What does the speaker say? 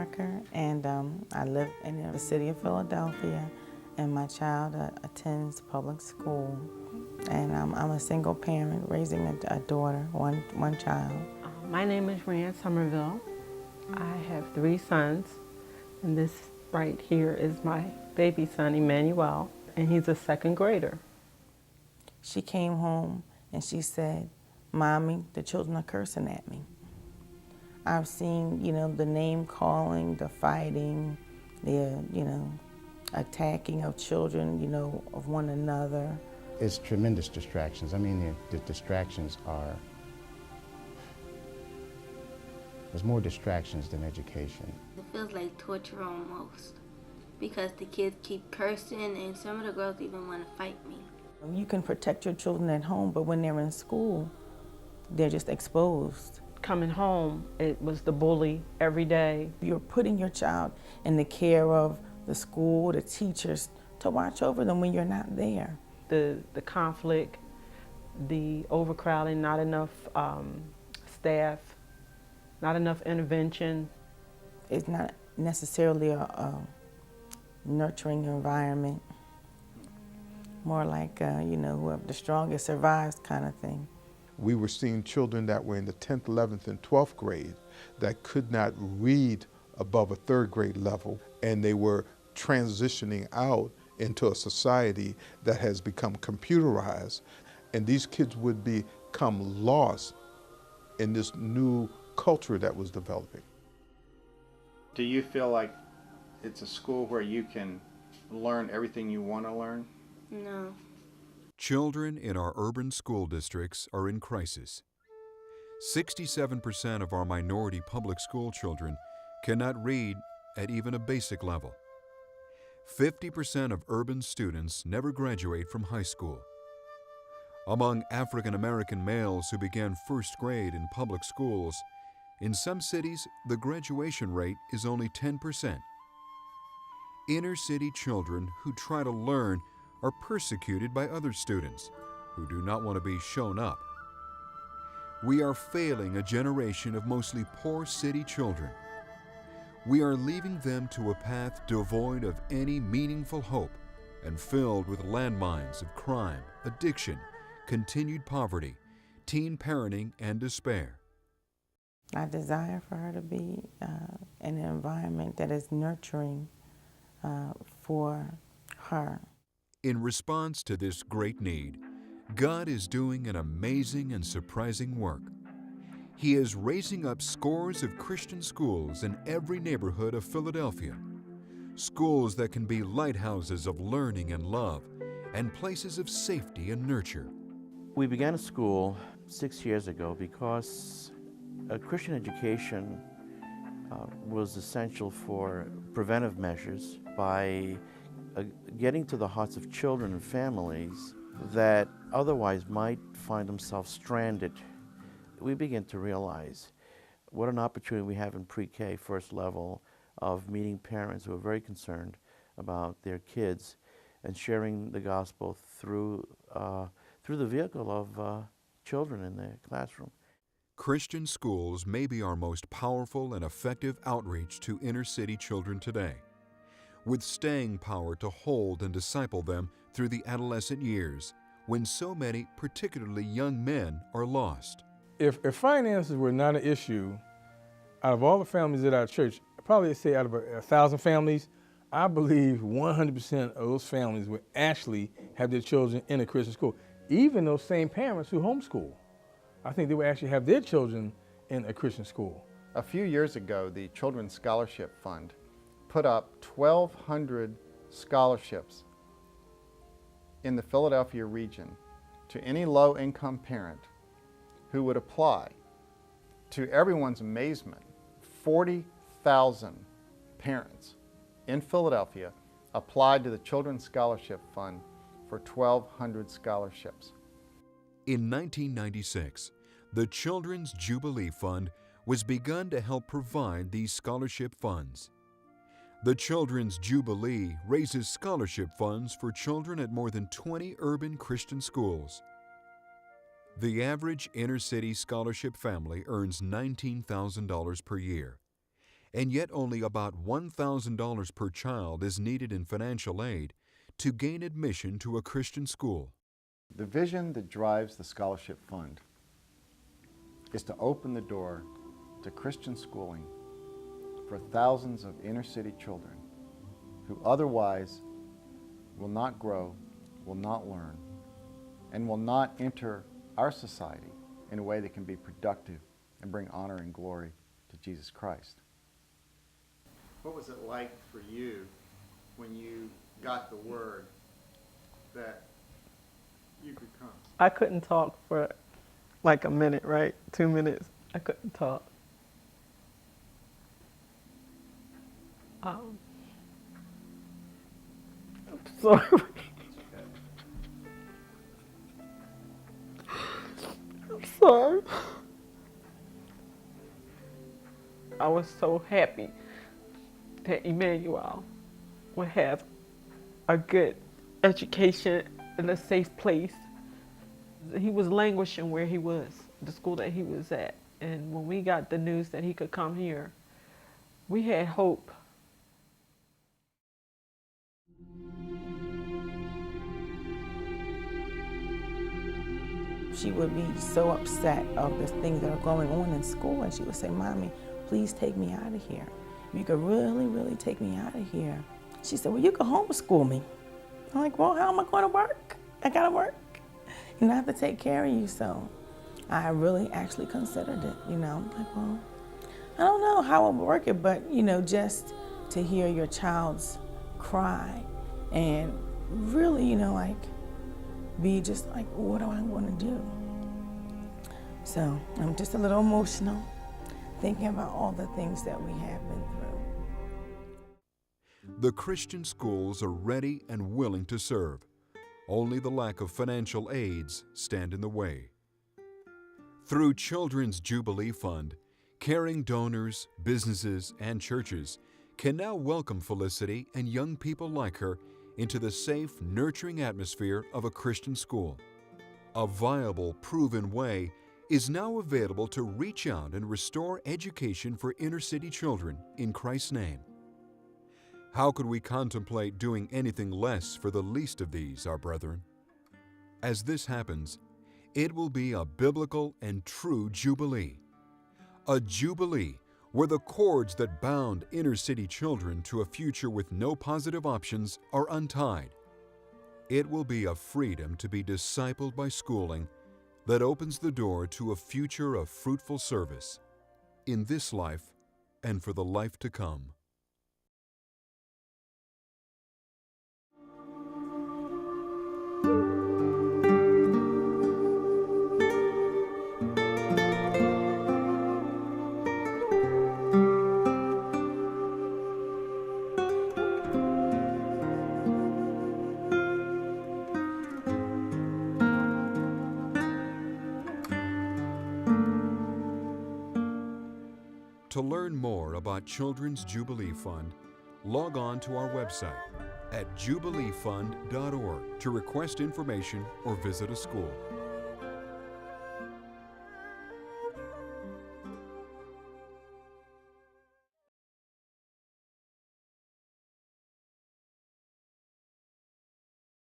Parker, and I live in the city of Philadelphia, and my child attends public school. And I'm a single parent raising a daughter, one child. My name is Rand Somerville. I have 3 sons, and this right here is my baby son, Emmanuel, and he's a 2nd grader. She came home and she said, "Mommy, the children are cursing at me." I've seen, the name calling, the fighting, the, attacking of children, of one another. It's tremendous distractions. I mean, the distractions are, there's more distractions than education. It feels like torture almost, because the kids keep cursing and some of the girls even want to fight me. You can protect your children at home, but when they're in school, they're just exposed. Coming home, it was the bully every day. You're putting your child in the care of the school, the teachers, to watch over them when you're not there. The conflict, the overcrowding, not enough staff, not enough intervention. It's not necessarily a nurturing environment, more like, whoever the strongest survives kind of thing. We were seeing children that were in the 10th, 11th, and 12th grade that could not read above a 3rd grade level, and they were transitioning out into a society that has become computerized, and these kids would become lost in this new culture that was developing. Do you feel like it's a school where you can learn everything you want to learn? No. Children in our urban school districts are in crisis. 67% of our minority public school children cannot read at even a basic level. 50% of urban students never graduate from high school. Among African American males who began 1st grade in public schools, in some cities the graduation rate is only 10%. Inner city children who try to learn are persecuted by other students who do not want to be shown up. We are failing a generation of mostly poor city children. We are leaving them to a path devoid of any meaningful hope and filled with landmines of crime, addiction, continued poverty, teen parenting, and despair. I desire for her to be in an environment that is nurturing for her. In response to this great need, God is doing an amazing and surprising work. He is raising up scores of Christian schools in every neighborhood of Philadelphia, schools that can be lighthouses of learning and love and places of safety and nurture. We began a school 6 years ago because Christian education was essential for preventive measures by getting to the hearts of children and families that otherwise might find themselves stranded. We begin to realize what an opportunity we have in pre-K, 1st level, of meeting parents who are very concerned about their kids and sharing the gospel through the vehicle of children in the classroom. Christian schools may be our most powerful and effective outreach to inner city children today, with staying power to hold and disciple them through the adolescent years when so many, particularly young men, are lost. If finances were not an issue, out of all the families at our church, probably say out of 1,000 families, I believe 100% of those families would actually have their children in a Christian school. Even those same parents who homeschool, I think they would actually have their children in a Christian school. A few years ago, the Children's Scholarship Fund put up 1,200 scholarships in the Philadelphia region to any low-income parent who would apply. To everyone's amazement, 40,000 parents in Philadelphia applied to the Children's Scholarship Fund for 1,200 scholarships. In 1996, the Children's Jubilee Fund was begun to help provide these scholarship funds. The Children's Jubilee raises scholarship funds for children at more than 20 urban Christian schools. The average inner-city scholarship family earns $19,000 per year, and yet only about $1,000 per child is needed in financial aid to gain admission to a Christian school. The vision that drives the scholarship fund is to open the door to Christian schooling for thousands of inner city children who otherwise will not grow, will not learn, and will not enter our society in a way that can be productive and bring honor and glory to Jesus Christ. What was it like for you when you got the word that you could come? I couldn't talk for like a minute, right? 2 minutes. I couldn't talk. I'm sorry. I'm sorry. I was so happy that Emmanuel would have a good education in a safe place. He was languishing where he was, the school that he was at. And when we got the news that he could come here, we had hope. She would be so upset of the things that are going on in school, and she would say, "Mommy, please take me out of here. If you could really, really take me out of here." She said, "Well, you can homeschool me." I'm like, "Well, how am I going to work? I got to work. I have to take care of you." So I really actually considered it, like, well, I don't know how I would work it, but, just to hear your child's cry and really, be just like, what do I want to do? So I'm just a little emotional thinking about all the things that we have been through. The Christian schools are ready and willing to serve. Only the lack of financial aids stand in the way. Through Children's Jubilee Fund, caring donors, businesses, and churches can now welcome Felicity and young people like her into the safe, nurturing atmosphere of a Christian school. A viable, proven way is now available to reach out and restore education for inner city children in Christ's name. How could we contemplate doing anything less for the least of these, our brethren? As this happens, it will be a biblical and true jubilee. A jubilee where the cords that bound inner city children to a future with no positive options are untied. It will be a freedom to be discipled by schooling that opens the door to a future of fruitful service in this life and for the life to come. To learn more about Children's Jubilee Fund, log on to our website at jubileefund.org to request information or visit a school.